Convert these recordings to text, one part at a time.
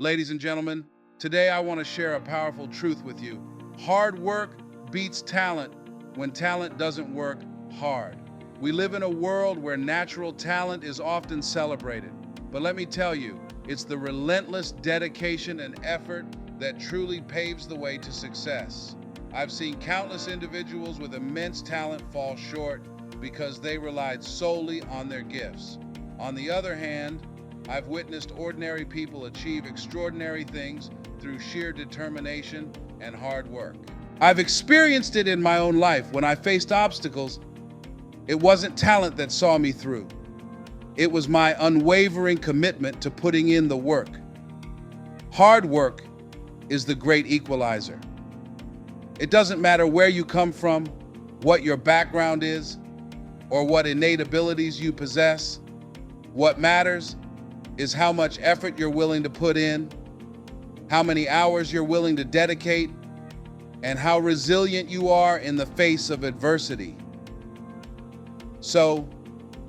Ladies and gentlemen, today I want to share a powerful truth with you. Hard work beats talent when talent doesn't work hard. We live in a world where natural talent is often celebrated. But let me tell you, it's the relentless dedication and effort that truly paves the way to success. I've seen countless individuals with immense talent fall short because they relied solely on their gifts. On the other hand, I've witnessed ordinary people achieve extraordinary things through sheer determination and hard work. I've experienced it in my own life. When I faced obstacles, it wasn't talent that saw me through. It was my unwavering commitment to putting in the work. Hard work is the great equalizer. It doesn't matter where you come from, what your background is, or what innate abilities you possess. What matters is how much effort you're willing to put in, how many hours you're willing to dedicate, and how resilient you are in the face of adversity. So,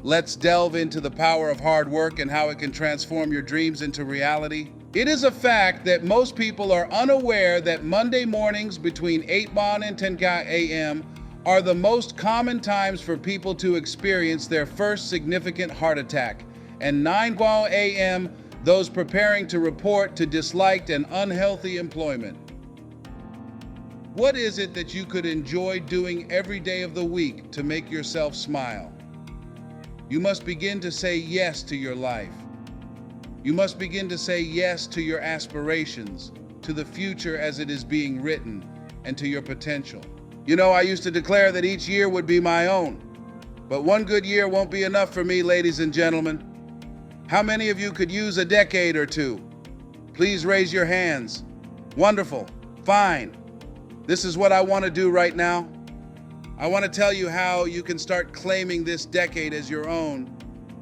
let's delve into the power of hard work and how it can transform your dreams into reality. It is a fact that most people are unaware that Monday mornings between 8 and 10 a.m. are the most common times for people to experience their first significant heart attack, and 9 a.m. those preparing to report to disliked and unhealthy employment. What is it that you could enjoy doing every day of the week to make yourself smile? You must begin to say yes to your life. You must begin to say yes to your aspirations, to the future as it is being written, and to your potential. You know, I used to declare that each year would be my own, but one good year won't be enough for me, ladies and gentlemen. How many of you could use a decade or two? Please raise your hands. Wonderful. Fine. This is what I want to do right now. I want to tell you how you can start claiming this decade as your own.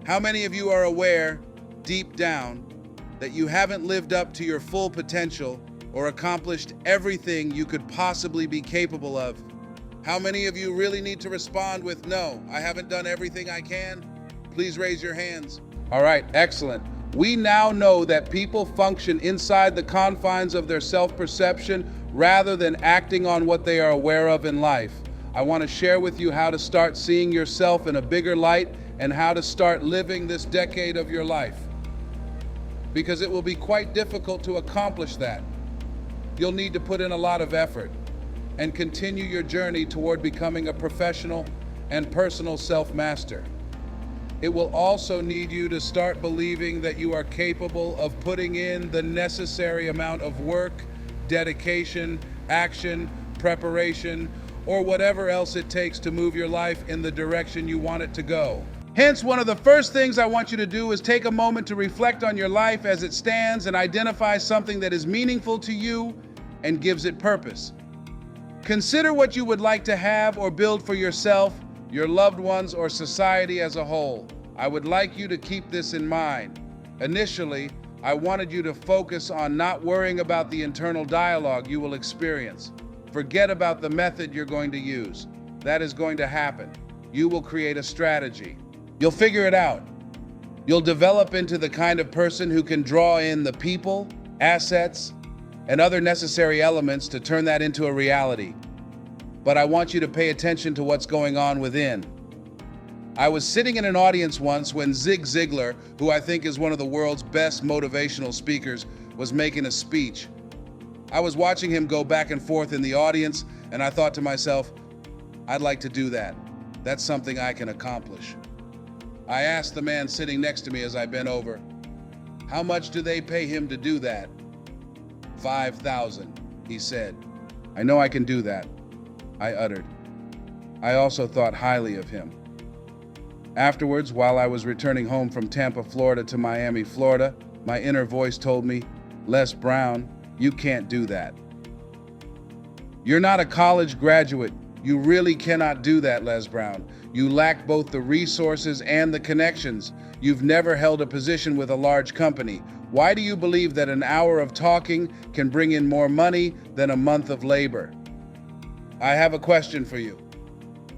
How many of you are aware, deep down, that you haven't lived up to your full potential or accomplished everything you could possibly be capable of? How many of you really need to respond with, no, I haven't done everything I can? Please raise your hands. All right, excellent. We now know that people function inside the confines of their self-perception rather than acting on what they are aware of in life. I want to share with you how to start seeing yourself in a bigger light and how to start living this decade of your life. Because it will be quite difficult to accomplish that. You'll need to put in a lot of effort and continue your journey toward becoming a professional and personal self-master. It will also need you to start believing that you are capable of putting in the necessary amount of work, dedication, action, preparation, or whatever else it takes to move your life in the direction you want it to go. Hence, one of the first things I want you to do is take a moment to reflect on your life as it stands and identify something that is meaningful to you and gives it purpose. Consider what you would like to have or build for yourself, your loved ones, or society as a whole. I would like you to keep this in mind. Initially, I wanted you to focus on not worrying about the internal dialogue you will experience. Forget about the method you're going to use. That is going to happen. You will create a strategy. You'll figure it out. You'll develop into the kind of person who can draw in the people, assets, and other necessary elements to turn that into a reality. But I want you to pay attention to what's going on within. I was sitting in an audience once when Zig Ziglar, who I think is one of the world's best motivational speakers, was making a speech. I was watching him go back and forth in the audience, and I thought to myself, I'd like to do that. That's something I can accomplish. I asked the man sitting next to me as I bent over, how much do they pay him to do that? $5,000, he said. I know I can do that, I uttered. I also thought highly of him. Afterwards, while I was returning home from Tampa, Florida to Miami, Florida, my inner voice told me, Les Brown, you can't do that. You're not a college graduate. You really cannot do that, Les Brown. You lack both the resources and the connections. You've never held a position with a large company. Why do you believe that an hour of talking can bring in more money than a month of labor? I have a question for you.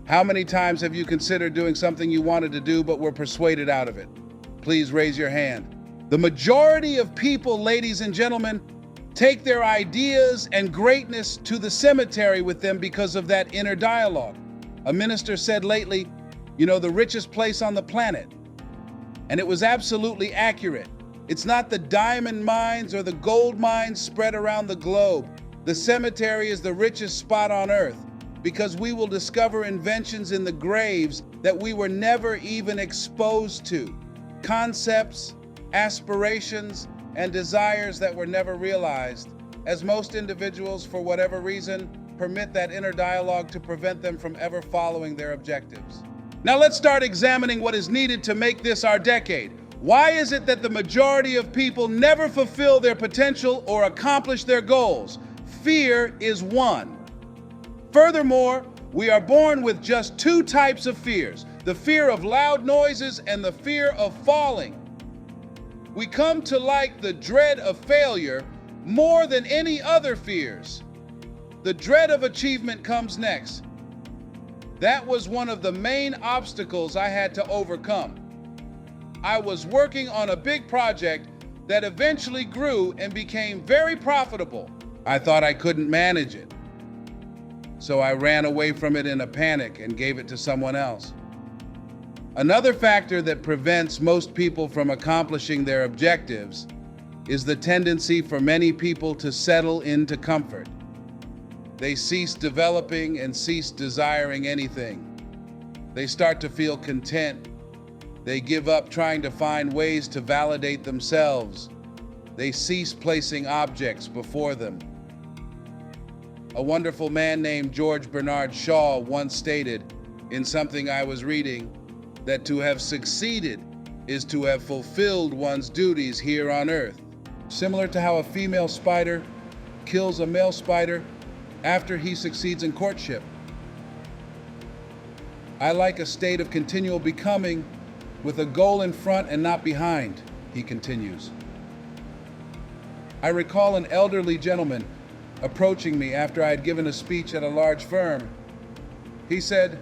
How many times have you considered doing something you wanted to do but were persuaded out of it? Please raise your hand. The majority of people, ladies and gentlemen, take their ideas and greatness to the cemetery with them because of that inner dialogue. A minister said lately, the richest place on the planet. And it was absolutely accurate. It's not the diamond mines or the gold mines spread around the globe. The cemetery is the richest spot on earth because we will discover inventions in the graves that we were never even exposed to. Concepts, aspirations, and desires that were never realized, as most individuals, for whatever reason, permit that inner dialogue to prevent them from ever following their objectives. Now let's start examining what is needed to make this our decade. Why is it that the majority of people never fulfill their potential or accomplish their goals? Fear is one. Furthermore, we are born with just two types of fears: the fear of loud noises and the fear of falling. We come to like the dread of failure more than any other fears. The dread of achievement comes next. That was one of the main obstacles I had to overcome. I was working on a big project that eventually grew and became very profitable. I thought I couldn't manage it, so I ran away from it in a panic and gave it to someone else. Another factor that prevents most people from accomplishing their objectives is the tendency for many people to settle into comfort. They cease developing and cease desiring anything. They start to feel content. They give up trying to find ways to validate themselves. They cease placing objects before them. A wonderful man named George Bernard Shaw once stated in something I was reading that to have succeeded is to have fulfilled one's duties here on earth. Similar to how a female spider kills a male spider after he succeeds in courtship. I like a state of continual becoming with a goal in front and not behind, he continues. I recall an elderly gentleman approaching me after I had given a speech at a large firm. He said,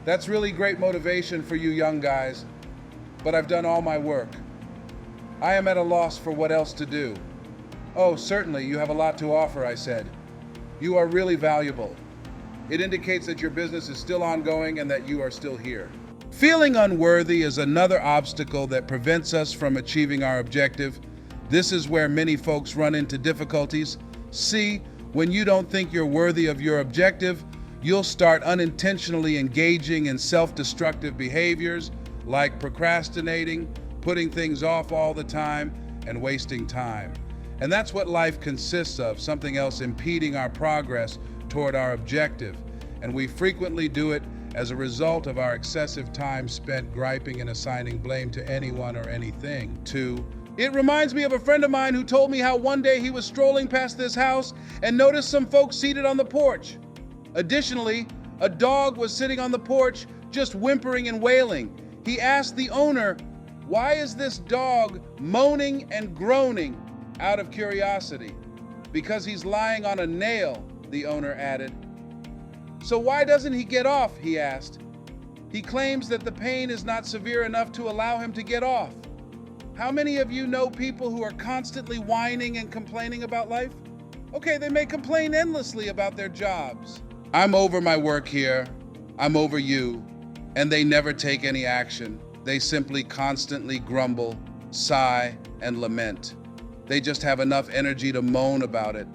that's really great motivation for you young guys, but I've done all my work. I am at a loss for what else to do. Oh, certainly, you have a lot to offer, I said. You are really valuable. It indicates that your business is still ongoing and that you are still here. Feeling unworthy is another obstacle that prevents us from achieving our objective. This is where many folks run into difficulties. See, when you don't think you're worthy of your objective, you'll start unintentionally engaging in self-destructive behaviors like procrastinating, putting things off all the time, and wasting time. And that's what life consists of, something else impeding our progress toward our objective. And we frequently do it as a result of our excessive time spent griping and assigning blame to anyone or anything. 2, it reminds me of a friend of mine who told me how one day he was strolling past this house and noticed some folks seated on the porch. Additionally, a dog was sitting on the porch just whimpering and wailing. He asked the owner, "Why is this dog moaning and groaning?" out of curiosity. "Because he's lying on a nail," the owner added. "So why doesn't he get off?" he asked. "He claims that the pain is not severe enough to allow him to get off." How many of you know people who are constantly whining and complaining about life? Okay, they may complain endlessly about their jobs. I'm over my work here, I'm over you, and they never take any action. They simply constantly grumble, sigh, and lament. They just have enough energy to moan about it.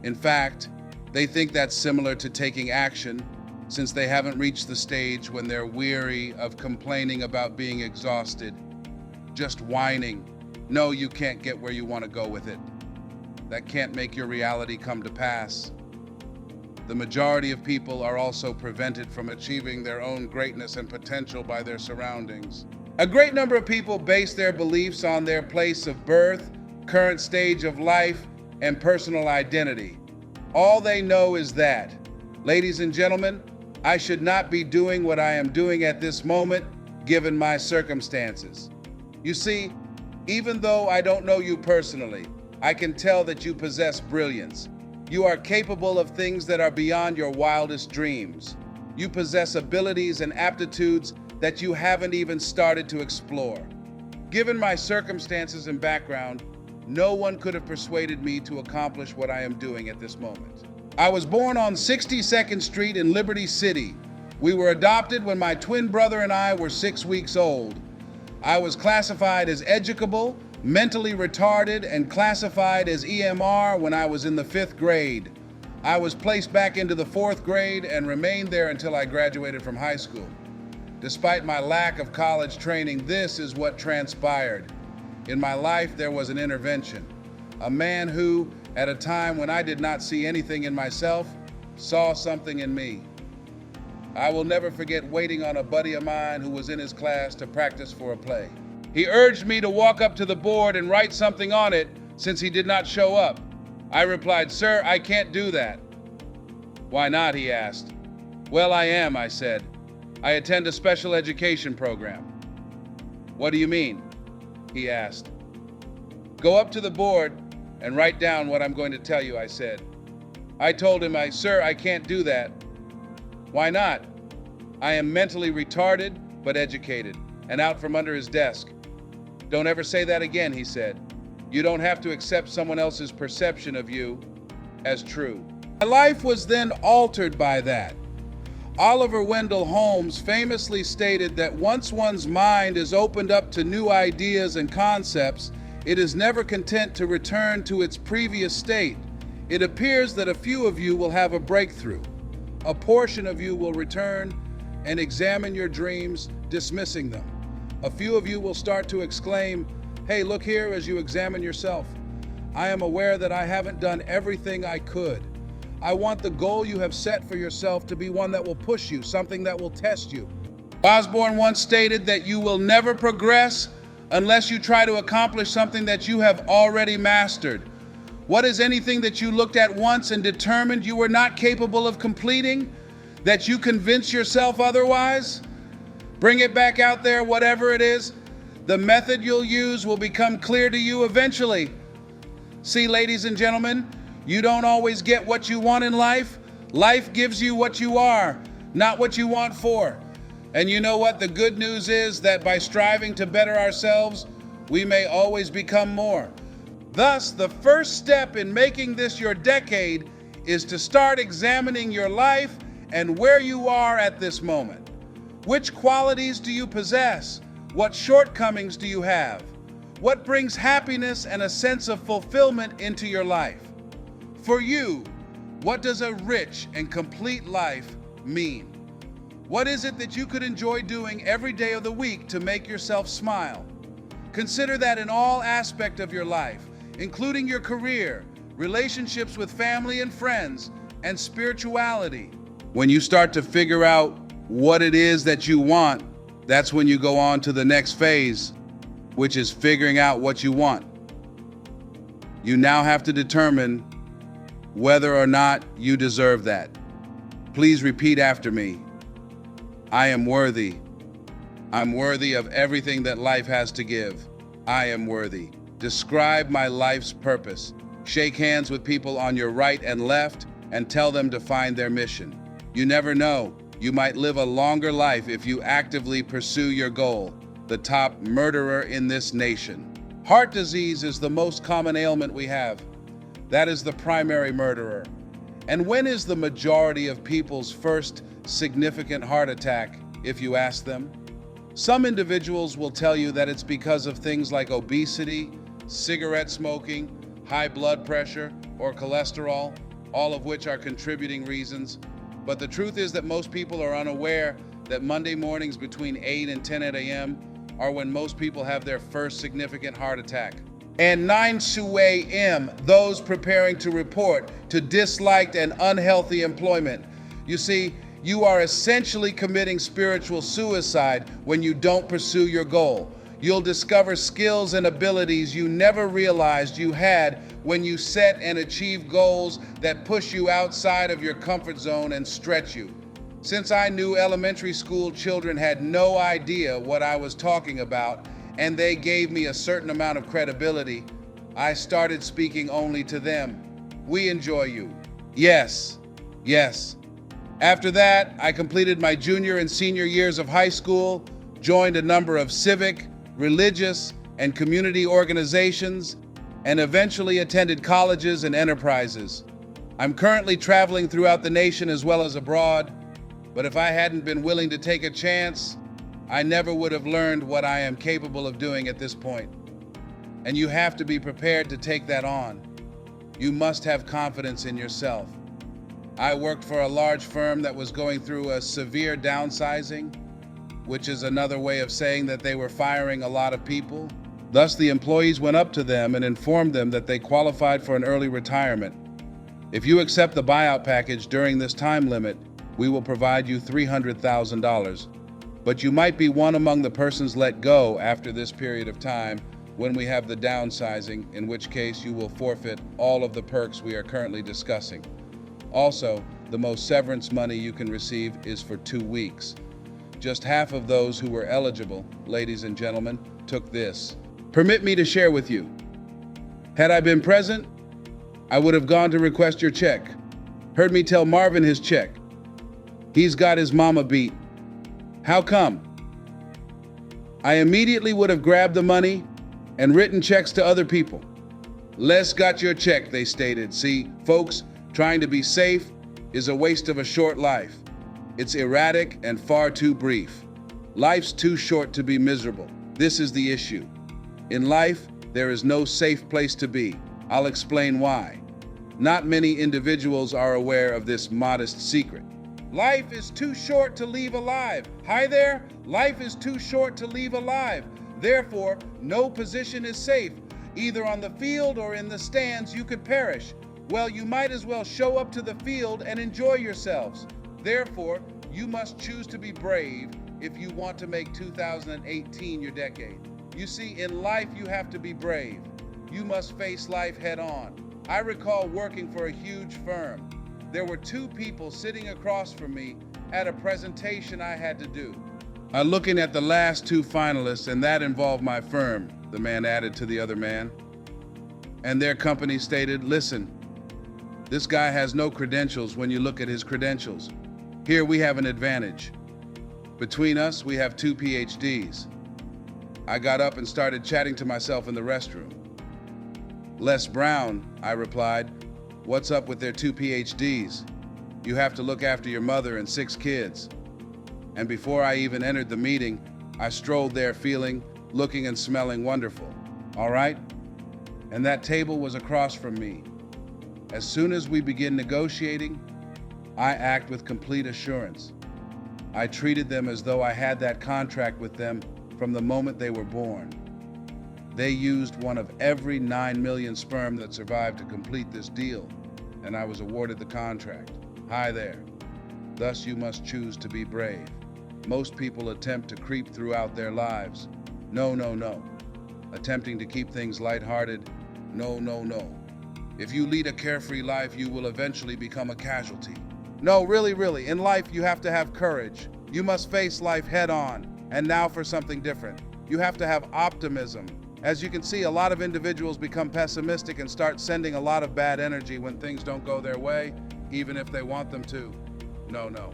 In fact, they think that's similar to taking action, since they haven't reached the stage when they're weary of complaining about being exhausted, just whining. No, you can't get where you want to go with it. That can't make your reality come to pass. The majority of people are also prevented from achieving their own greatness and potential by their surroundings. A great number of people base their beliefs on their place of birth, current stage of life, and personal identity. All they know is that, ladies and gentlemen, I should not be doing what I am doing at this moment, given my circumstances. You see, even though I don't know you personally, I can tell that you possess brilliance. You are capable of things that are beyond your wildest dreams. You possess abilities and aptitudes that you haven't even started to explore. Given my circumstances and background, no one could have persuaded me to accomplish what I am doing at this moment. I was born on 62nd Street in Liberty City. We were adopted when my twin brother and I were 6 weeks old. I was classified as educable, mentally retarded, and classified as EMR when I was in the 5th grade. I was placed back into the 4th grade and remained there until I graduated from high school. Despite my lack of college training, this is what transpired. In my life, there was an intervention. A man who, at a time when I did not see anything in myself, saw something in me. I will never forget waiting on a buddy of mine who was in his class to practice for a play. He urged me to walk up to the board and write something on it since he did not show up. I replied, "Sir, I can't do that." "Why not?" he asked. "Well, I am," I said. "I attend a special education program." "What do you mean?" he asked. "Go up to the board and write down what I'm going to tell you," I said. I told him, "Sir, I can't do that." "Why not?" "I am mentally retarded but educated," and out from under his desk. "Don't ever say that again," he said. "You don't have to accept someone else's perception of you as true." My life was then altered by that. Oliver Wendell Holmes famously stated that once one's mind is opened up to new ideas and concepts, it is never content to return to its previous state. It appears that a few of you will have a breakthrough. A portion of you will return and examine your dreams, dismissing them. A few of you will start to exclaim, "Hey, look here," as you examine yourself. "I am aware that I haven't done everything I could." I want the goal you have set for yourself to be one that will push you, something that will test you. Osborne once stated that you will never progress unless you try to accomplish something that you have already mastered. What is anything that you looked at once and determined you were not capable of completing? That you convince yourself otherwise? Bring it back out there, whatever it is. The method you'll use will become clear to you eventually. See, ladies and gentlemen, you don't always get what you want in life. Life gives you what you are, not what you want for. And you know what? The good news is that by striving to better ourselves, we may always become more. Thus, the first step in making this your decade is to start examining your life and where you are at this moment. Which qualities do you possess? What shortcomings do you have? What brings happiness and a sense of fulfillment into your life? For you, what does a rich and complete life mean? What is it that you could enjoy doing every day of the week to make yourself smile? Consider that in all aspects of your life, including your career, relationships with family and friends, and spirituality. When you start to figure out what it is that you want, that's when you go on to the next phase, which is figuring out what you want. You now have to determine whether or not you deserve that. Please repeat after me. I am worthy. I'm worthy of everything that life has to give. I am worthy. Describe my life's purpose. Shake hands with people on your right and left and tell them to find their mission. You never know. You might live a longer life if you actively pursue your goal, the top murderer in this nation. Heart disease is the most common ailment we have. That is the primary murderer. And when is the majority of people's first significant heart attack, if you ask them? Some individuals will tell you that it's because of things like obesity, cigarette smoking, high blood pressure, or cholesterol, all of which are contributing reasons. But the truth is that most people are unaware that Monday mornings between 8 and 10 a.m. are when most people have their first significant heart attack. And 9 a.m., those preparing to report to disliked and unhealthy employment. You see, you are essentially committing spiritual suicide when you don't pursue your goal. You'll discover skills and abilities you never realized you had when you set and achieve goals that push you outside of your comfort zone and stretch you. Since I knew elementary school children had no idea what I was talking about, and they gave me a certain amount of credibility, I started speaking only to them. We enjoy you. Yes, yes. After that, I completed my junior and senior years of high school, joined a number of civic, religious, and community organizations, and eventually attended colleges and enterprises. I'm currently traveling throughout the nation as well as abroad, but if I hadn't been willing to take a chance, I never would have learned what I am capable of doing at this point. And you have to be prepared to take that on. You must have confidence in yourself. I worked for a large firm that was going through a severe downsizing, which is another way of saying that they were firing a lot of people. Thus, the employees went up to them and informed them that they qualified for an early retirement. If you accept the buyout package during this time limit, we will provide you $300,000. But you might be one among the persons let go after this period of time when we have the downsizing, in which case you will forfeit all of the perks we are currently discussing. Also, the most severance money you can receive is for 2 weeks. Just half of those who were eligible, ladies and gentlemen, took this. Permit me to share with you. Had I been present, I would have gone to request your check. Heard me tell Marvin his check. He's got his mama beat. How come? I immediately would have grabbed the money and written checks to other people. Les got your check, they stated. See, folks, trying to be safe is a waste of a short life. It's erratic and far too brief. Life's too short to be miserable. This is the issue. In life, there is no safe place to be. I'll explain why. Not many individuals are aware of this modest secret. Life is too short to leave alive. Hi there, life is too short to leave alive. Therefore, no position is safe. Either on the field or in the stands, you could perish. Well, you might as well show up to the field and enjoy yourselves. Therefore, you must choose to be brave if you want to make 2018 your decade. You see, in life, you have to be brave. You must face life head on. I recall working for a huge firm. There were 2 people sitting across from me at a presentation I had to do. I'm looking at the last 2 finalists, and that involved my firm, the man added to the other man. And their company stated, listen, this guy has no credentials when you look at his credentials. Here we have an advantage. Between us, we have 2 PhDs. I got up and started chatting to myself in the restroom. Les Brown, I replied, what's up with their 2 PhDs? You have to look after your mother and 6 kids. And before I even entered the meeting, I strolled there feeling, looking and smelling wonderful. All right? And that table was across from me. As soon as we begin negotiating, I act with complete assurance. I treated them as though I had that contract with them from the moment they were born. They used one of every 9 million sperm that survived to complete this deal, and I was awarded the contract. Hi there. Thus, you must choose to be brave. Most people attempt to creep throughout their lives. No, no, no. Attempting to keep things lighthearted. No, no, no. If you lead a carefree life, you will eventually become a casualty. No, really, in life you have to have courage. You must face life head on. And now for something different. You have to have optimism. As you can see, a lot of individuals become pessimistic and start sending a lot of bad energy when things don't go their way, even if they want them to. No, no.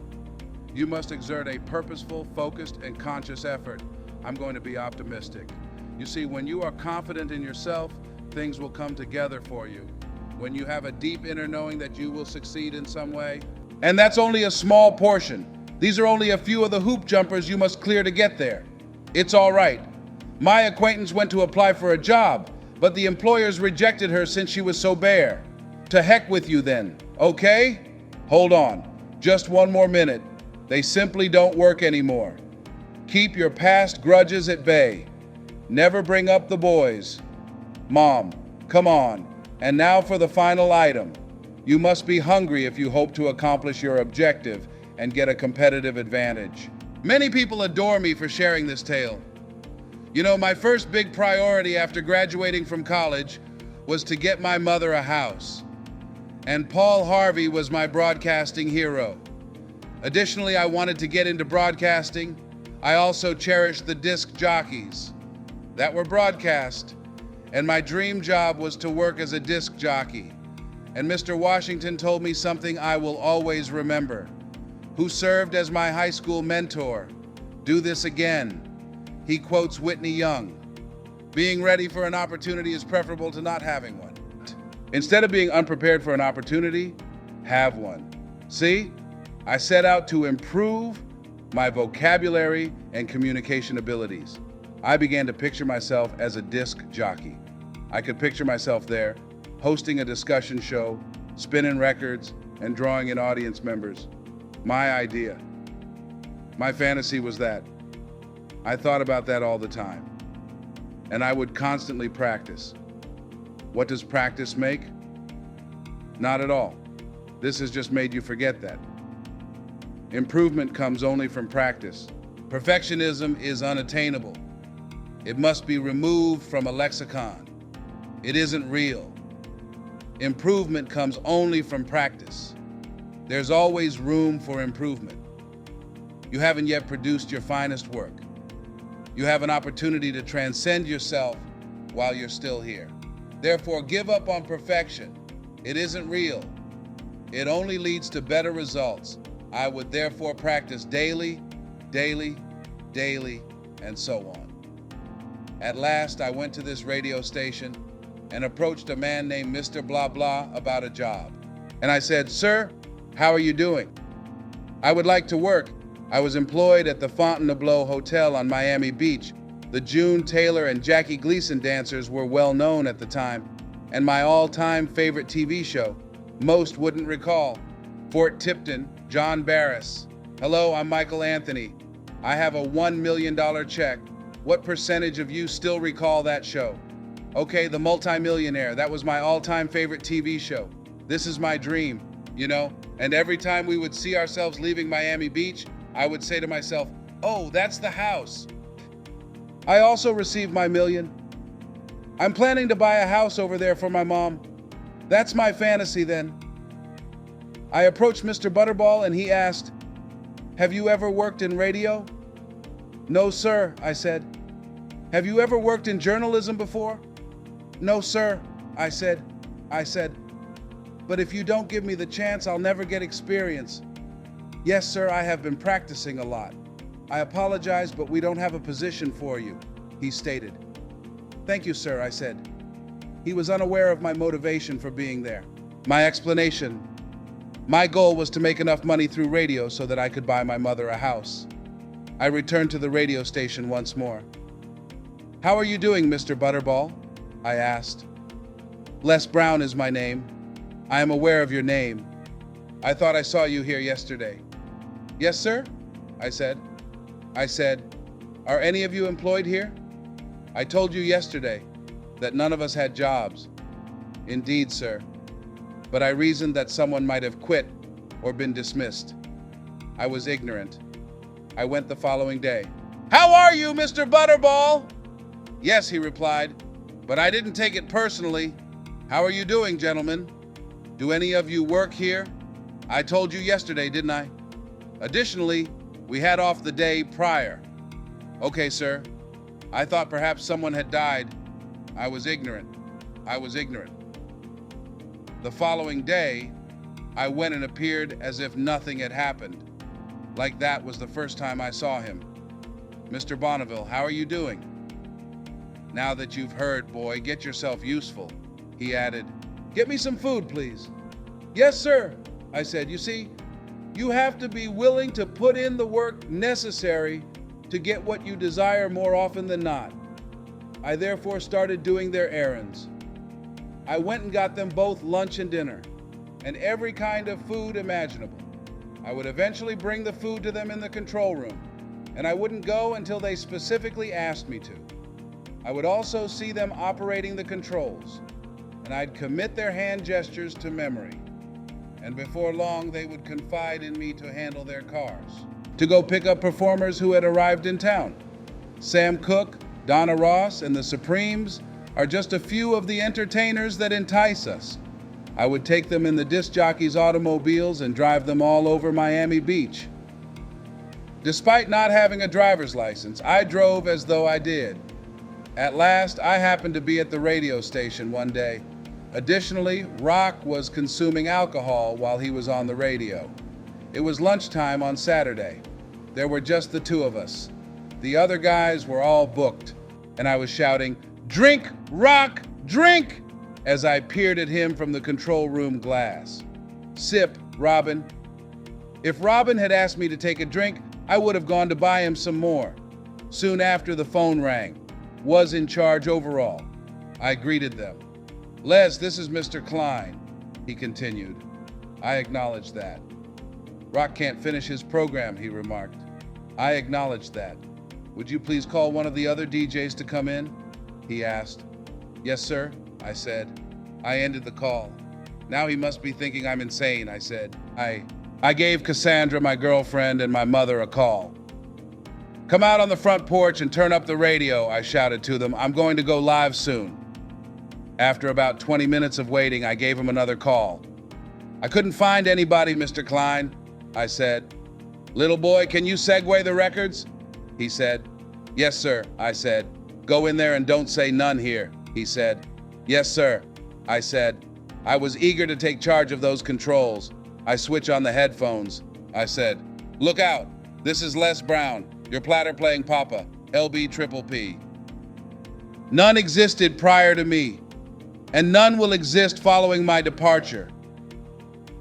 You must exert a purposeful, focused, and conscious effort. I'm going to be optimistic. You see, when you are confident in yourself, things will come together for you. When you have a deep inner knowing that you will succeed in some way, and that's only a small portion. These are only a few of the hoop jumpers you must clear to get there. It's all right. My acquaintance went to apply for a job, but the employers rejected her since she was so bare. To heck with you then, okay? Hold on, just 1 more minute. They simply don't work anymore. Keep your past grudges at bay. Never bring up the boys. Mom, come on. And now for the final item. You must be hungry if you hope to accomplish your objective and get a competitive advantage. Many people adore me for sharing this tale. You know, my first big priority after graduating from college was to get my mother a house. And Paul Harvey was my broadcasting hero. Additionally, I wanted to get into broadcasting. I also cherished the disc jockeys that were broadcast. And my dream job was to work as a disc jockey. And Mr. Washington told me something I will always remember, who served as my high school mentor. Do this again. He quotes Whitney Young, "Being ready for an opportunity is preferable to not having one." Instead of being unprepared for an opportunity, have one. See, I set out to improve my vocabulary and communication abilities. I began to picture myself as a disc jockey. I could picture myself there, hosting a discussion show, spinning records, and drawing in audience members. My idea. My fantasy was that. I thought about that all the time. And I would constantly practice. What does practice make? Not at all. This has just made you forget that. Improvement comes only from practice. Perfectionism is unattainable. It must be removed from a lexicon. It isn't real. Improvement comes only from practice. There's always room for improvement. You haven't yet produced your finest work. You have an opportunity to transcend yourself while you're still here. Therefore, give up on perfection. It isn't real. It only leads to better results. I would therefore practice daily, and so on. At last, I went to this radio station and approached a man named Mr. Blah Blah about a job. And I said, "Sir, how are you doing? I would like to work." I was employed at the Fontainebleau Hotel on Miami Beach. The June Taylor and Jackie Gleason dancers were well known at the time, and my all-time favorite TV show, most wouldn't recall, Fort Tipton, John Barris. "Hello, I'm Michael Anthony. I have a $1 million check. What percentage of you still recall that show?" "Okay, The Multimillionaire. That was my all-time favorite TV show. This is my dream, you know?" And every time we would see ourselves leaving Miami Beach, I would say to myself, "Oh, that's the house. I also received my million. I'm planning to buy a house over there for my mom. That's my fantasy then." I approached Mr. Butterball and he asked, "Have you ever worked in radio?" "No, sir," I said. "Have you ever worked in journalism before?" "No, sir," I said. "But if you don't give me the chance, I'll never get experience." "Yes, sir, I have been practicing a lot. I apologize, but we don't have a position for you," he stated. "Thank you, sir," I said. He was unaware of my motivation for being there. My explanation: my goal was to make enough money through radio so that I could buy my mother a house. I returned to the radio station once more. "How are you doing, Mr. Butterball?" I asked. "Les Brown is my name. I am aware of your name. I thought I saw you here yesterday." "Yes, sir?" I said. "Are any of you employed here? I told you yesterday that none of us had jobs." "Indeed, sir. But I reasoned that someone might have quit or been dismissed. I was ignorant. I went the following day." "How are you, Mr. Butterball?" "Yes," he replied, "but I didn't take it personally. How are you doing, gentlemen? Do any of you work here? I told you yesterday, didn't I? Additionally, we had off the day prior." "Okay, sir. I thought perhaps someone had died. I was ignorant. The following day, I went and appeared as if nothing had happened, like that was the first time I saw him. "Mr. Bonneville, how are you doing?" "Now that you've heard, boy, get yourself useful," he added. "Get me some food, please." "Yes, sir," I said. "You see, you have to be willing to put in the work necessary to get what you desire more often than not." I therefore started doing their errands. I went and got them both lunch and dinner, and every kind of food imaginable. I would eventually bring the food to them in the control room, and I wouldn't go until they specifically asked me to. I would also see them operating the controls, and I'd commit their hand gestures to memory. And before long, they would confide in me to handle their cars, to go pick up performers who had arrived in town. Sam Cooke, Donna Ross, and the Supremes are just a few of the entertainers that entice us. I would take them in the disc jockeys' automobiles and drive them all over Miami Beach. Despite not having a driver's license, I drove as though I did. At last, I happened to be at the radio station one day. Additionally, Rock was consuming alcohol while he was on the radio. It was lunchtime on Saturday. There were just the two of us. The other guys were all booked, and I was shouting, "Drink, Rock, drink!" as I peered at him from the control room glass. "Sip, Robin." If Robin had asked me to take a drink, I would have gone to buy him some more. Soon after, the phone rang. Was in charge overall. I greeted them. "Les, this is Mr. Klein," he continued. I acknowledged that. "Rock can't finish his program," he remarked. I acknowledged that. "Would you please call one of the other DJs to come in?" he asked. "Yes, sir," I said. I ended the call. "Now he must be thinking I'm insane," I said. I gave Cassandra, my girlfriend, and my mother a call. "Come out on the front porch and turn up the radio," I shouted to them. "I'm going to go live soon." After about 20 minutes of waiting, I gave him another call. "I couldn't find anybody, Mr. Klein," I said. "Little boy, can you segue the records?" he said. "Yes, sir," I said. "Go in there and don't say none here," he said. "Yes, sir," I said. I was eager to take charge of those controls. I switch on the headphones. I said, "Look out, this is Les Brown, your platter playing papa, LB Triple P. None existed prior to me, and none will exist following my departure.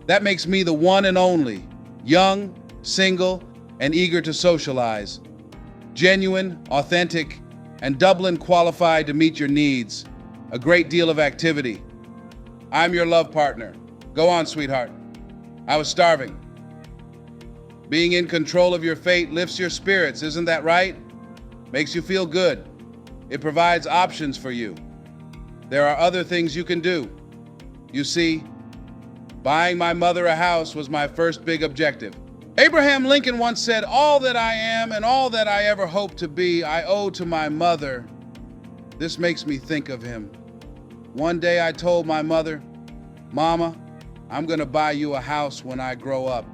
That makes me the one and only, young, single, and eager to socialize. Genuine, authentic, and Dublin qualified to meet your needs. A great deal of activity. I'm your love partner. Go on, sweetheart. I was starving. Being in control of your fate lifts your spirits, isn't that right? Makes you feel good. It provides options for you. There are other things you can do. You see, buying my mother a house was my first big objective. Abraham Lincoln once said, 'All that I am and all that I ever hope to be, I owe to my mother.' This makes me think of him. One day I told my mother, 'Mama, I'm gonna buy you a house when I grow up.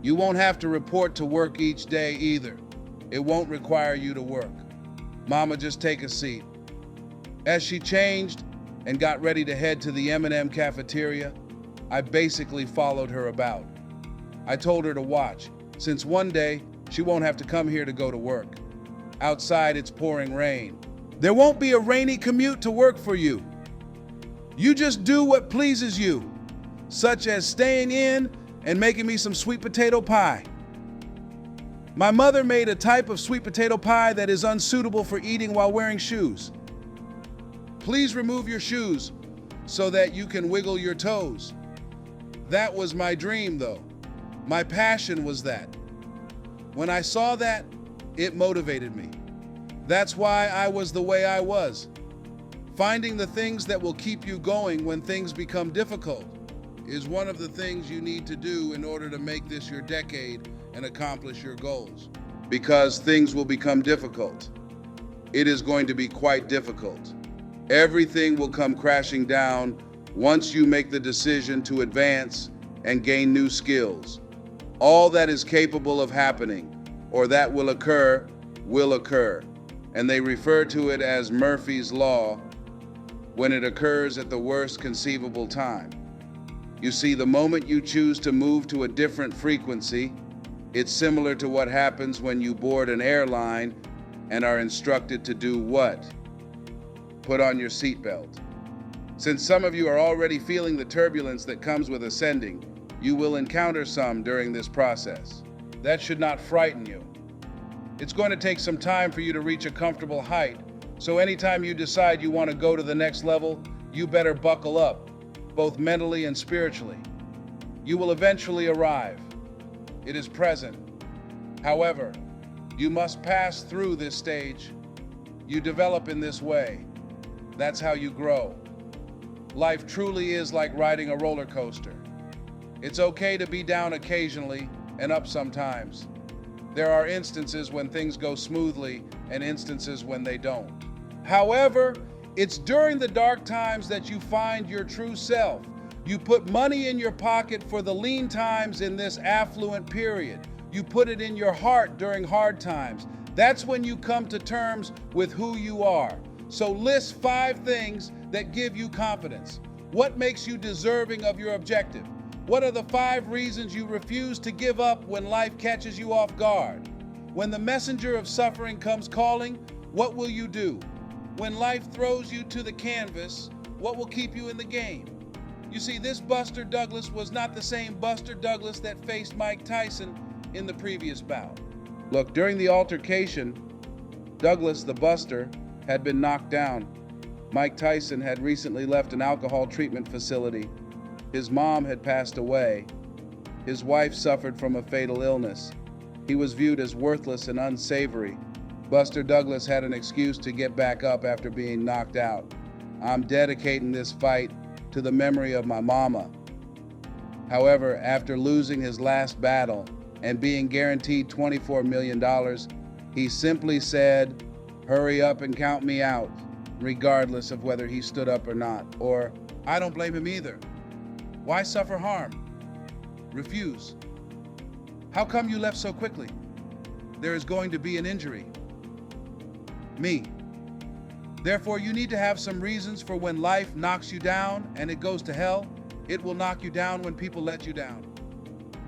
You won't have to report to work each day either. It won't require you to work. Mama, just take a seat.' As she changed and got ready to head to the M&M cafeteria, I basically followed her about. I told her to watch, since one day she won't have to come here to go to work. Outside it's pouring rain. There won't be a rainy commute to work for you. You just do what pleases you, such as staying in and making me some sweet potato pie. My mother made a type of sweet potato pie that is unsuitable for eating while wearing shoes. Please remove your shoes so that you can wiggle your toes. That was my dream, though. My passion was that. When I saw that, it motivated me. That's why I was the way I was. Finding the things that will keep you going when things become difficult is one of the things you need to do in order to make this your decade and accomplish your goals. Because things will become difficult. It is going to be quite difficult. Everything will come crashing down once you make the decision to advance and gain new skills. All that is capable of happening, or that will occur, and they refer to it as Murphy's Law when it occurs at the worst conceivable time. You see, the moment you choose to move to a different frequency, it's similar to what happens when you board an airline and are instructed to do what? Put on your seatbelt. Since some of you are already feeling the turbulence that comes with ascending, you will encounter some during this process. That should not frighten you. It's going to take some time for you to reach a comfortable height, so anytime you decide you want to go to the next level, you better buckle up, both mentally and spiritually. You will eventually arrive. It is present. However, you must pass through this stage. You develop in this way. That's how you grow. Life truly is like riding a roller coaster. It's okay to be down occasionally and up sometimes. There are instances when things go smoothly and instances when they don't. However, it's during the dark times that you find your true self. You put money in your pocket for the lean times in this affluent period. You put it in your heart during hard times. That's when you come to terms with who you are. So list 5 things that give you confidence. What makes you deserving of your objective? What are the 5 reasons you refuse to give up when life catches you off guard? When the messenger of suffering comes calling, what will you do? When life throws you to the canvas, what will keep you in the game? You see, this Buster Douglas was not the same Buster Douglas that faced Mike Tyson in the previous bout. Look, during the altercation, Douglas, the Buster, had been knocked down. Mike Tyson had recently left an alcohol treatment facility. His mom had passed away. His wife suffered from a fatal illness. He was viewed as worthless and unsavory. Buster Douglas had an excuse to get back up after being knocked out. I'm dedicating this fight to the memory of my mama. However, after losing his last battle and being guaranteed $24 million, he simply said, "Hurry up and count me out," regardless of whether he stood up or not. Or, "I don't blame him either. Why suffer harm? Refuse. How come you left so quickly? There is going to be an injury. Me. Therefore, you need to have some reasons for when life knocks you down and it goes to hell. It will knock you down when people let you down.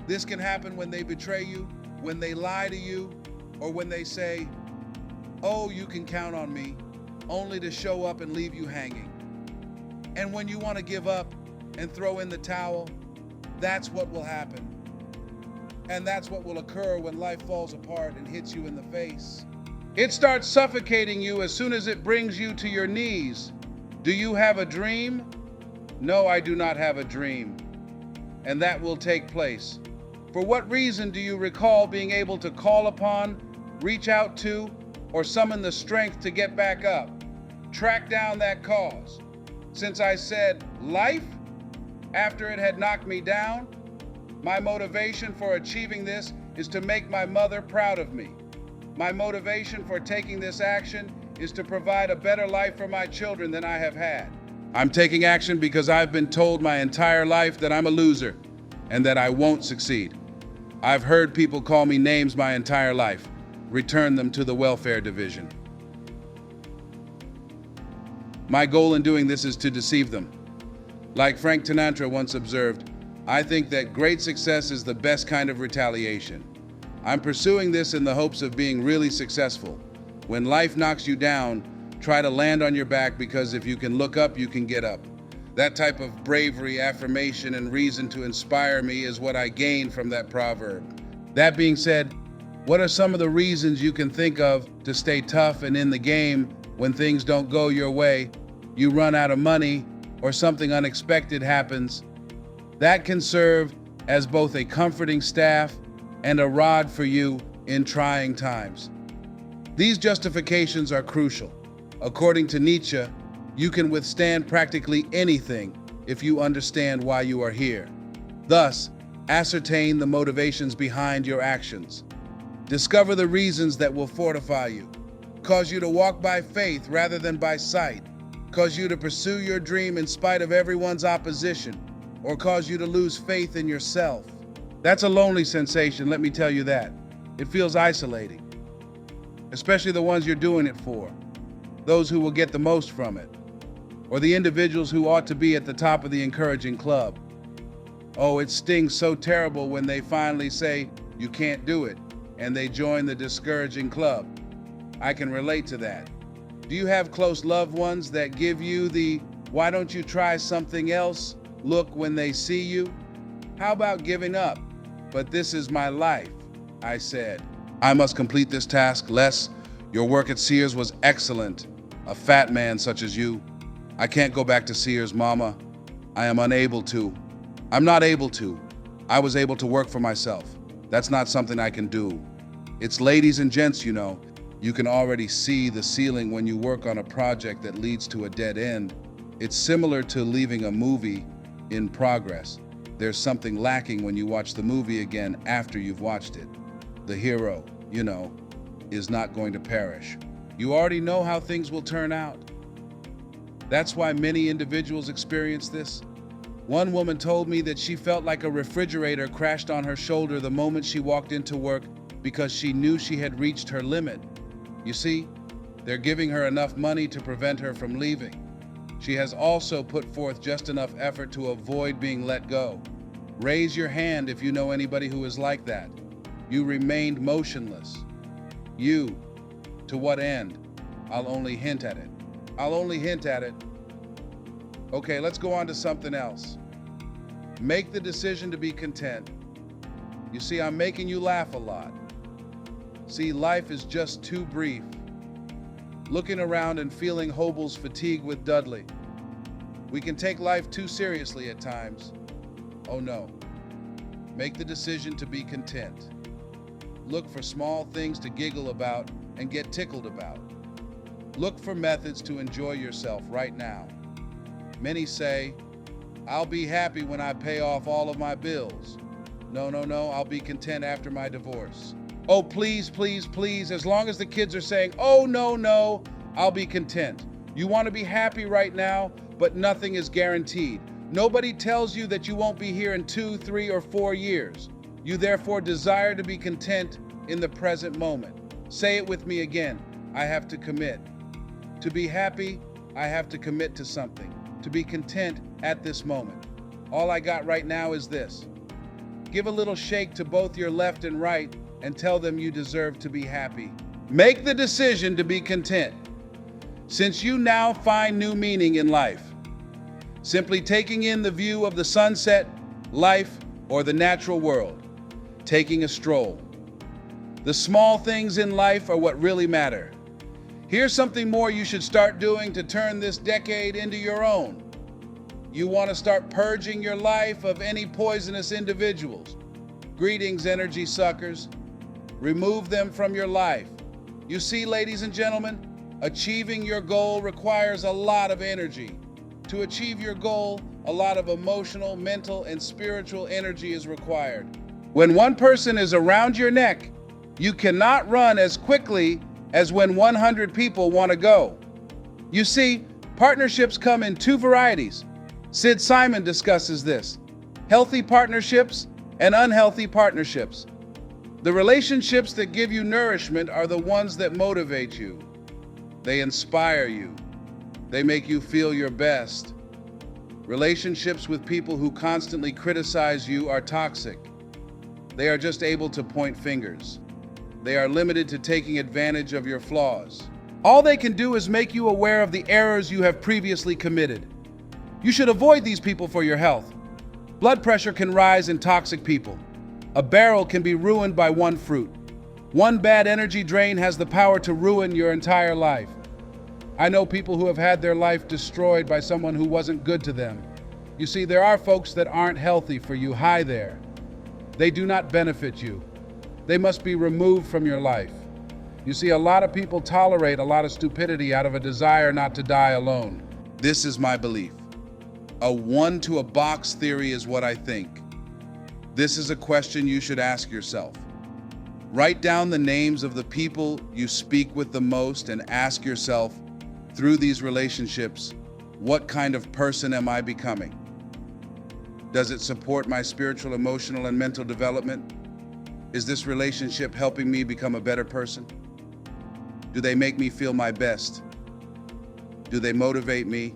This can happen when they betray you, when they lie to you, or when they say, "Oh, you can count on me," only to show up and leave you hanging. And when you want to give up and throw in the towel, that's what will happen. And that's what will occur when life falls apart and hits you in the face. It starts suffocating you as soon as it brings you to your knees. Do you have a dream? No, I do not have a dream. And that will take place. For what reason do you recall being able to call upon, reach out to, or summon the strength to get back up? Track down that cause. Since I said life after it had knocked me down, my motivation for achieving this is to make my mother proud of me. My motivation for taking this action is to provide a better life for my children than I have had. I'm taking action because I've been told my entire life that I'm a loser and that I won't succeed. I've heard people call me names my entire life. Return them to the welfare division. My goal in doing this is to deceive them. Like Frank Sinatra once observed, I think that great success is the best kind of retaliation. I'm pursuing this in the hopes of being really successful. When life knocks you down, try to land on your back, because if you can look up, you can get up. That type of bravery, affirmation, and reason to inspire me is what I gained from that proverb. That being said, what are some of the reasons you can think of to stay tough and in the game when things don't go your way, you run out of money, or something unexpected happens? That can serve as both a comforting staff and a rod for you in trying times. These justifications are crucial. According to Nietzsche, you can withstand practically anything if you understand why you are here. Thus, ascertain the motivations behind your actions. Discover the reasons that will fortify you, cause you to walk by faith rather than by sight, cause you to pursue your dream in spite of everyone's opposition, or cause you to lose faith in yourself. That's a lonely sensation, let me tell you that. It feels isolating, especially the ones you're doing it for, those who will get the most from it, or the individuals who ought to be at the top of the encouraging club. Oh, it stings so terrible when they finally say, "You can't do it," and they join the discouraging club. I can relate to that. Do you have close loved ones that give you the "why don't you try something else" look when they see you? How about giving up? "But this is my life," I said. "I must complete this task. Les, your work at Sears was excellent. A fat man such as you. I can't go back to Sears, Mama. I am unable to. I'm not able to. I was able to work for myself. That's not something I can do. It's ladies and gents, you know. You can already see the ceiling when you work on a project that leads to a dead end. It's similar to leaving a movie in progress. There's something lacking when you watch the movie again after you've watched it. The hero, you know, is not going to perish. You already know how things will turn out. That's why many individuals experience this. One woman told me that she felt like a refrigerator crashed on her shoulder the moment she walked into work because she knew she had reached her limit. You see, they're giving her enough money to prevent her from leaving. She has also put forth just enough effort to avoid being let go. Raise your hand if you know anybody who is like that. You remained motionless. You. To what end? I'll only hint at it. I'll only hint at it. Okay, let's go on to something else. Make the decision to be content. You see, I'm making you laugh a lot. See, life is just too brief. Looking around and feeling Hobel's fatigue with Dudley. We can take life too seriously at times. Oh no. Make the decision to be content. Look for small things to giggle about and get tickled about. Look for methods to enjoy yourself right now. Many say, I'll be happy when I pay off all of my bills. No, I'll be content after my divorce. Oh, please, please, please, as long as the kids are saying, oh, no, I'll be content. You want to be happy right now, but nothing is guaranteed. Nobody tells you that you won't be here in 2, 3, or 4 years. You therefore desire to be content in the present moment. Say it with me again. I have to commit. To be happy, I have to commit to something. To be content at this moment. All I got right now is this. Give a little shake to both your left and right and tell them you deserve to be happy. Make the decision to be content. Since you now find new meaning in life, simply taking in the view of the sunset, life, or the natural world, taking a stroll. The small things in life are what really matter. Here's something more you should start doing to turn this decade into your own. You want to start purging your life of any poisonous individuals. Greetings, energy suckers. Remove them from your life. You see, ladies and gentlemen, achieving your goal requires a lot of energy. To achieve your goal, a lot of emotional, mental, and spiritual energy is required. When one person is around your neck, you cannot run as quickly as when 100 people want to go. You see, partnerships come in two varieties. Sid Simon discusses this: healthy partnerships and unhealthy partnerships. The relationships that give you nourishment are the ones that motivate you. They inspire you. They make you feel your best. Relationships with people who constantly criticize you are toxic. They are just able to point fingers. They are limited to taking advantage of your flaws. All they can do is make you aware of the errors you have previously committed. You should avoid these people for your health. Blood pressure can rise in toxic people. A barrel can be ruined by one fruit. One bad energy drain has the power to ruin your entire life. I know people who have had their life destroyed by someone who wasn't good to them. You see, there are folks that aren't healthy for you. Hi there. They do not benefit you. They must be removed from your life. You see, a lot of people tolerate a lot of stupidity out of a desire not to die alone. This is my belief. A one-to-a-box theory is what I think. This is a question you should ask yourself. Write down the names of the people you speak with the most and ask yourself, through these relationships, what kind of person am I becoming? Does it support my spiritual, emotional, and mental development? Is this relationship helping me become a better person? Do they make me feel my best? Do they motivate me?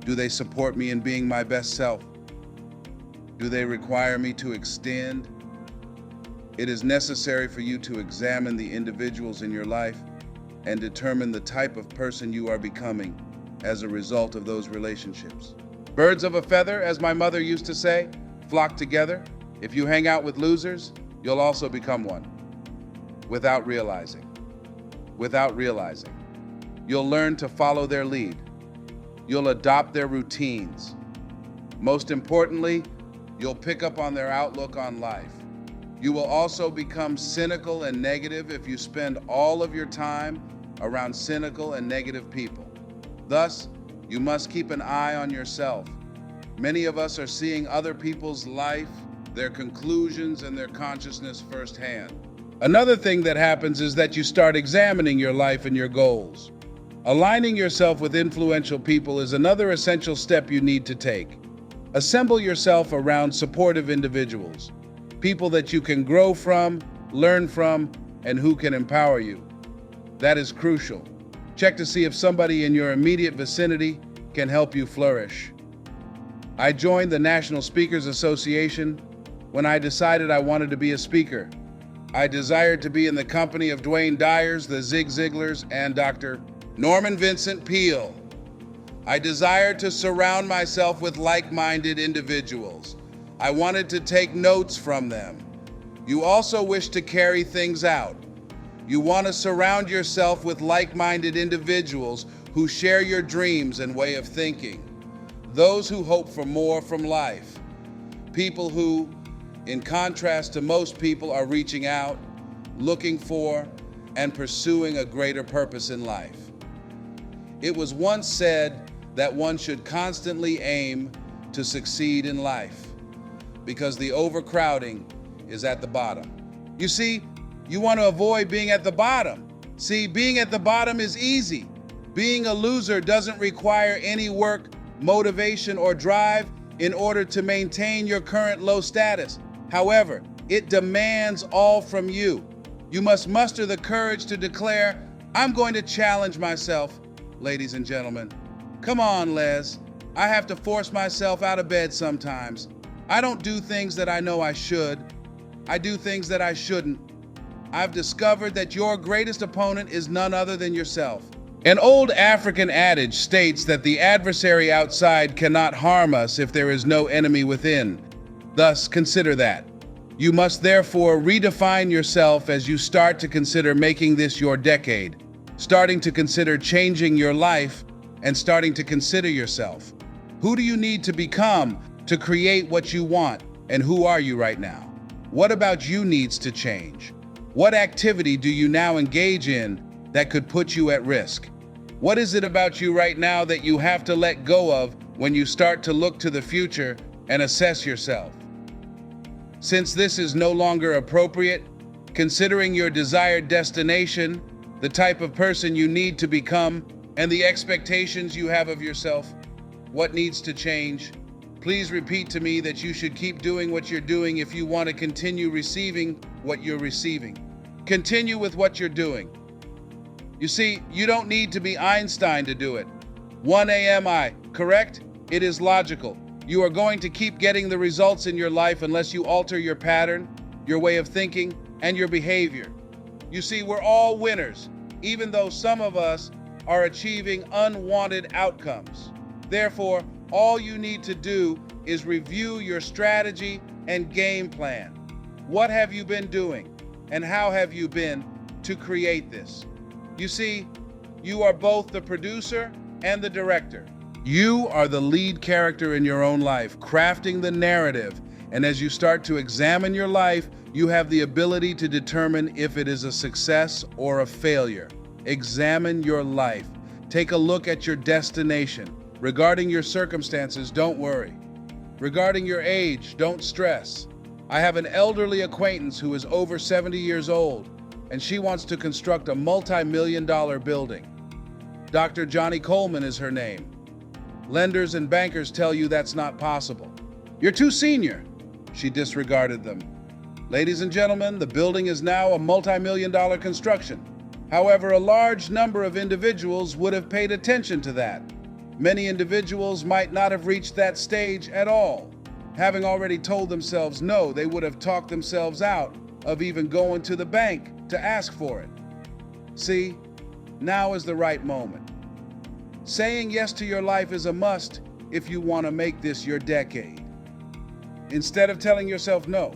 Do they support me in being my best self? Do they require me to extend? It is necessary for you to examine the individuals in your life and determine the type of person you are becoming as a result of those relationships. Birds of a feather, as my mother used to say, flock together. If you hang out with losers, you'll also become one. Without realizing. You'll learn to follow their lead. You'll adopt their routines. Most importantly, you'll pick up on their outlook on life. You will also become cynical and negative if you spend all of your time around cynical and negative people. Thus, you must keep an eye on yourself. Many of us are seeing other people's life, their conclusions, and their consciousness firsthand. Another thing that happens is that you start examining your life and your goals. Aligning yourself with influential people is another essential step you need to take. Assemble yourself around supportive individuals, people that you can grow from, learn from, and who can empower you. That is crucial. Check to see if somebody in your immediate vicinity can help you flourish. I joined the National Speakers Association when I decided I wanted to be a speaker. I desired to be in the company of Dwayne Dyers, the Zig Ziglars, and Dr. Norman Vincent Peale. I desired to surround myself with like-minded individuals. I wanted to take notes from them. You also wish to carry things out. You want to surround yourself with like-minded individuals who share your dreams and way of thinking. Those who hope for more from life. People who, in contrast to most people, are reaching out, looking for, and pursuing a greater purpose in life. It was once said that one should constantly aim to succeed in life because the overcrowding is at the bottom. You see, you want to avoid being at the bottom. See, being at the bottom is easy. Being a loser doesn't require any work, motivation, or drive in order to maintain your current low status. However, it demands all from you. You must muster the courage to declare, "I'm going to challenge myself," ladies and gentlemen. Come on, Les. I have to force myself out of bed sometimes. I don't do things that I know I should. I do things that I shouldn't. I've discovered that your greatest opponent is none other than yourself. An old African adage states that the adversary outside cannot harm us if there is no enemy within. Thus, consider that. You must therefore redefine yourself as you start to consider making this your decade, starting to consider changing your life, and starting to consider yourself. Who do you need to become to create what you want, and who are you right now? What about you needs to change? What activity do you now engage in that could put you at risk? What is it about you right now that you have to let go of when you start to look to the future and assess yourself? Since this is no longer appropriate, considering your desired destination, the type of person you need to become, and the expectations you have of yourself, what needs to change? Please repeat to me that you should keep doing what you're doing if you want to continue receiving what you're receiving. Continue with what you're doing. You see, you don't need to be Einstein to do it. 1 AMI, correct? It is logical. You are going to keep getting the results in your life unless you alter your pattern, your way of thinking, and your behavior. You see, we're all winners, even though some of us are achieving unwanted outcomes. Therefore, all you need to do is review your strategy and game plan. What have you been doing, and how have you been to create this? You see, you are both the producer and the director. You are the lead character in your own life, crafting the narrative, and as you start to examine your life, you have the ability to determine if it is a success or a failure. Examine your life. Take a look at your destination. Regarding your circumstances, don't worry. Regarding your age, don't stress. I have an elderly acquaintance who is over 70 years old, and she wants to construct a multi-million-dollar building. Dr. Johnny Coleman is her name. Lenders and bankers tell you that's not possible. You're too senior. She disregarded them. Ladies and gentlemen, the building is now a multi-million-dollar construction. However, a large number of individuals would have paid attention to that. Many individuals might not have reached that stage at all. Having already told themselves no, they would have talked themselves out of even going to the bank to ask for it. See, now is the right moment. Saying yes to your life is a must if you want to make this your decade. Instead of telling yourself no,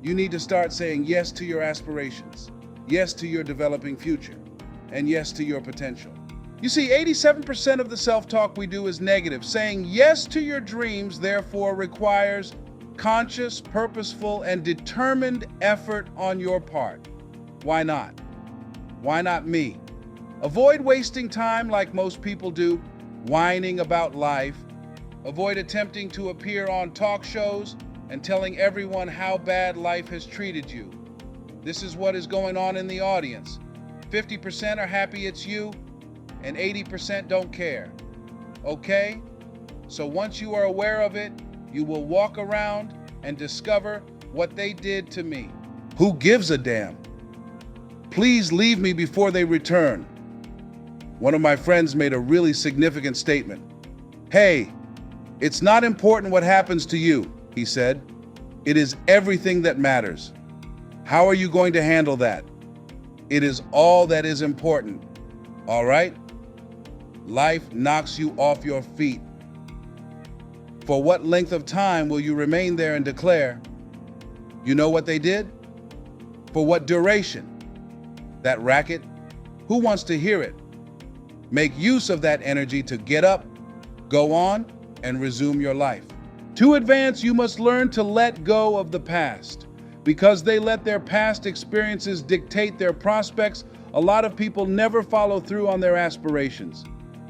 you need to start saying yes to your aspirations, yes to your developing future, and yes to your potential. You see, 87% of the self-talk we do is negative. Saying yes to your dreams, therefore, requires conscious, purposeful, and determined effort on your part. Why not? Why not me? Avoid wasting time like most people do, whining about life. Avoid attempting to appear on talk shows and telling everyone how bad life has treated you. This is what is going on in the audience. 50% are happy it's you, and 80% don't care. Okay? So once you are aware of it, you will walk around and discover what they did to me. Who gives a damn? Please leave me before they return. One of my friends made a really significant statement. Hey, it's not important what happens to you, he said. It is everything that matters. How are you going to handle that? It is all that is important, all right? Life knocks you off your feet. For what length of time will you remain there and declare, you know what they did? For what duration? That racket? Who wants to hear it? Make use of that energy to get up, go on, and resume your life. To advance, you must learn to let go of the past. Because they let their past experiences dictate their prospects, a lot of people never follow through on their aspirations.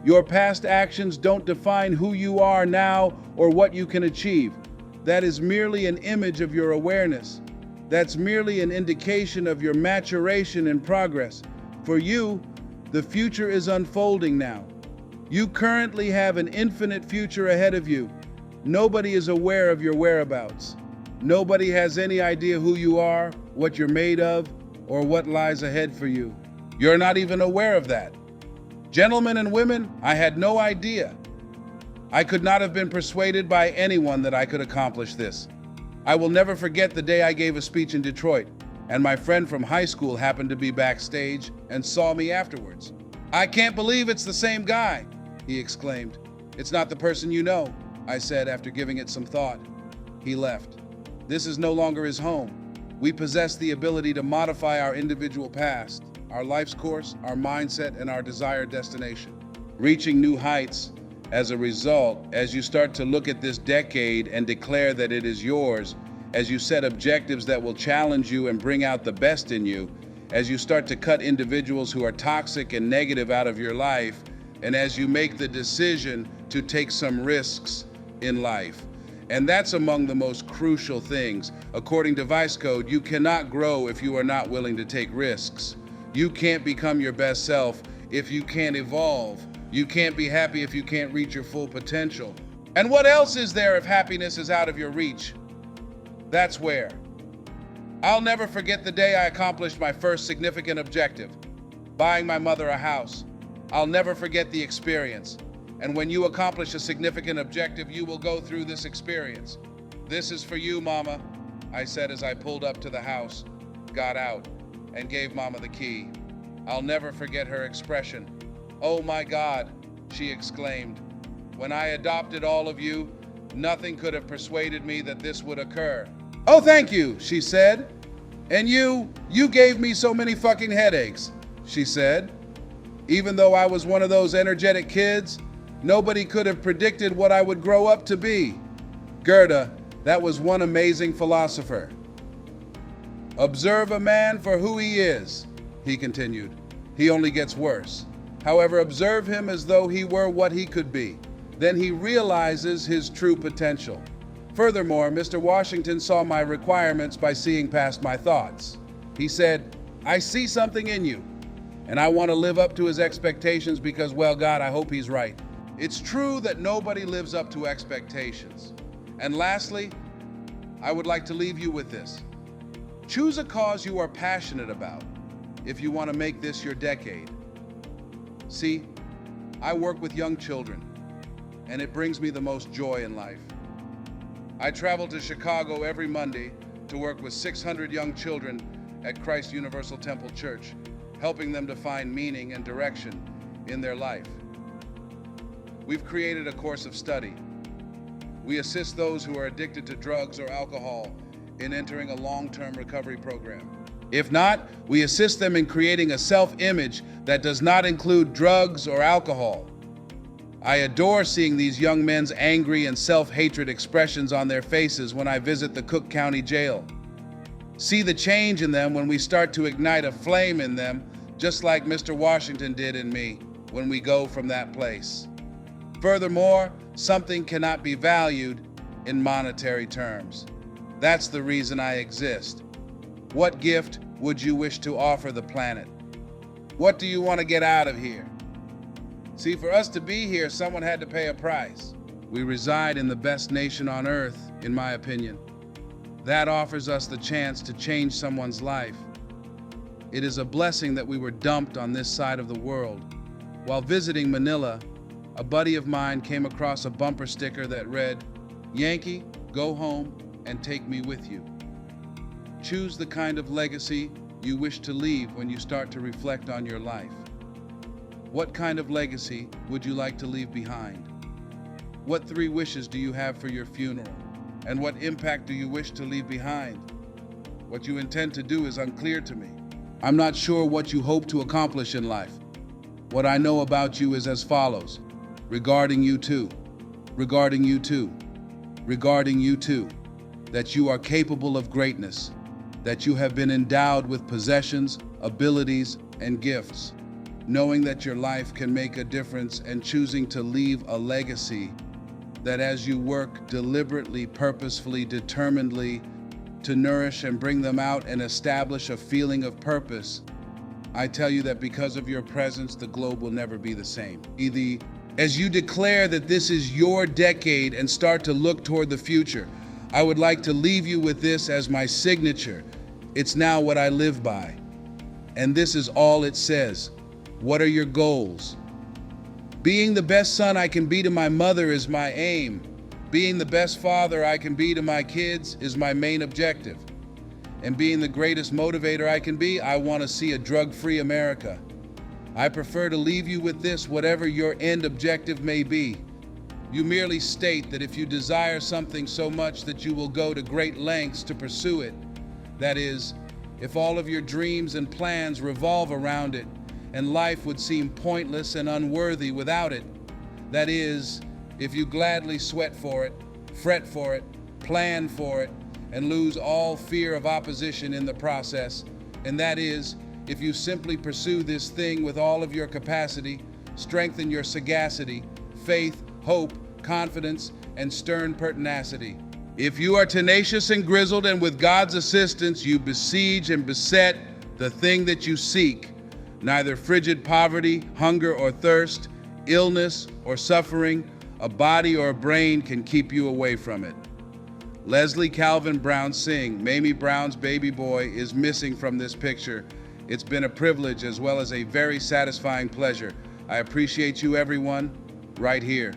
Your past actions don't define who you are now or what you can achieve. That is merely an image of your awareness. That's merely an indication of your maturation and progress. For you, the future is unfolding now. You currently have an infinite future ahead of you. Nobody is aware of your whereabouts. Nobody has any idea who you are, what you're made of, or what lies ahead for you. You're not even aware of that. Gentlemen and women, I had no idea. I could not have been persuaded by anyone that I could accomplish this. I will never forget the day I gave a speech in Detroit, and my friend from high school happened to be backstage and saw me afterwards. "I can't believe it's the same guy," he exclaimed. "It's not the person you know," I said after giving it some thought. He left. This is no longer his home. We possess the ability to modify our individual past, our life's course, our mindset, and our desired destination. Reaching new heights as a result, as you start to look at this decade and declare that it is yours, as you set objectives that will challenge you and bring out the best in you, as you start to cut individuals who are toxic and negative out of your life, and as you make the decision to take some risks in life. And that's among the most crucial things. According to Vice Code, you cannot grow if you are not willing to take risks. You can't become your best self if you can't evolve. You can't be happy if you can't reach your full potential. And what else is there if happiness is out of your reach? That's where. I'll never forget the day I accomplished my first significant objective, buying my mother a house. I'll never forget the experience. And when you accomplish a significant objective, you will go through this experience. "This is for you, Mama," I said as I pulled up to the house, got out, and gave Mama the key. I'll never forget her expression. "Oh my God," she exclaimed. "When I adopted all of you, nothing could have persuaded me that this would occur." "Oh, thank you," she said. "And you gave me so many fucking headaches," she said. Even though I was one of those energetic kids, nobody could have predicted what I would grow up to be. Goethe, that was one amazing philosopher. "Observe a man for who he is," he continued. "He only gets worse. However, observe him as though he were what he could be. Then he realizes his true potential." Furthermore, Mr. Washington saw my requirements by seeing past my thoughts. He said, "I see something in you, and I want to live up to his expectations because, well, God, I hope he's right." It's true that nobody lives up to expectations. And lastly, I would like to leave you with this. Choose a cause you are passionate about if you want to make this your decade. See, I work with young children, and it brings me the most joy in life. I travel to Chicago every Monday to work with 600 young children at Christ Universal Temple Church, helping them to find meaning and direction in their life. We've created a course of study. We assist those who are addicted to drugs or alcohol in entering a long-term recovery program. If not, we assist them in creating a self-image that does not include drugs or alcohol. I adore seeing these young men's angry and self-hatred expressions on their faces when I visit the Cook County Jail. See the change in them when we start to ignite a flame in them, just like Mr. Washington did in me when we go from that place. Furthermore, something cannot be valued in monetary terms. That's the reason I exist. What gift would you wish to offer the planet? What do you want to get out of here? See, for us to be here, someone had to pay a price. We reside in the best nation on earth, in my opinion. That offers us the chance to change someone's life. It is a blessing that we were dumped on this side of the world. While visiting Manila, a buddy of mine came across a bumper sticker that read, "Yankee, go home and take me with you." Choose the kind of legacy you wish to leave when you start to reflect on your life. What kind of legacy would you like to leave behind? What 3 wishes do you have for your funeral? And what impact do you wish to leave behind? What you intend to do is unclear to me. I'm not sure what you hope to accomplish in life. What I know about you is as follows. Regarding you too, regarding you too, regarding you too, that you are capable of greatness, that you have been endowed with possessions, abilities, and gifts, knowing that your life can make a difference and choosing to leave a legacy, that as you work deliberately, purposefully, determinedly to nourish and bring them out and establish a feeling of purpose, I tell you that because of your presence, the globe will never be the same. As you declare that this is your decade and start to look toward the future, I would like to leave you with this as my signature. It's now what I live by. And this is all it says. What are your goals? Being the best son I can be to my mother is my aim. Being the best father I can be to my kids is my main objective. And being the greatest motivator I can be, I want to see a drug-free America. I prefer to leave you with this, whatever your end objective may be. You merely state that if you desire something so much that you will go to great lengths to pursue it, that is, if all of your dreams and plans revolve around it, and life would seem pointless and unworthy without it, that is, if you gladly sweat for it, fret for it, plan for it, and lose all fear of opposition in the process, and that is, if you simply pursue this thing with all of your capacity, strengthen your sagacity, faith, hope, confidence, and stern pertinacity. If you are tenacious and grizzled, and with God's assistance you besiege and beset the thing that you seek, neither frigid poverty, hunger or thirst, illness or suffering, a body or a brain can keep you away from it. Leslie Calvin Brown Singh, Mamie Brown's baby boy, is missing from this picture. It's been a privilege as well as a very satisfying pleasure. I appreciate you, everyone, right here.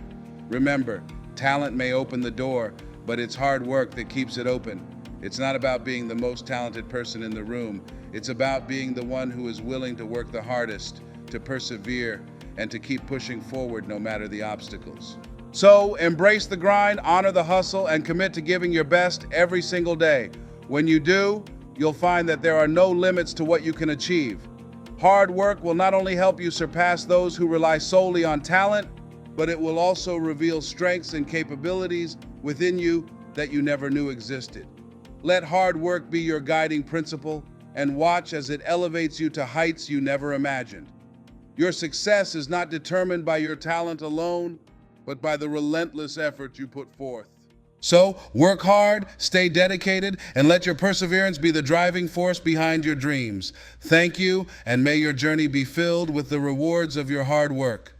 Remember, talent may open the door, but it's hard work that keeps it open. It's not about being the most talented person in the room. It's about being the one who is willing to work the hardest, to persevere, and to keep pushing forward no matter the obstacles. So embrace the grind, honor the hustle, and commit to giving your best every single day. When you do, you'll find that there are no limits to what you can achieve. Hard work will not only help you surpass those who rely solely on talent, but it will also reveal strengths and capabilities within you that you never knew existed. Let hard work be your guiding principle and watch as it elevates you to heights you never imagined. Your success is not determined by your talent alone, but by the relentless effort you put forth. So, work hard, stay dedicated, and let your perseverance be the driving force behind your dreams. Thank you, and may your journey be filled with the rewards of your hard work.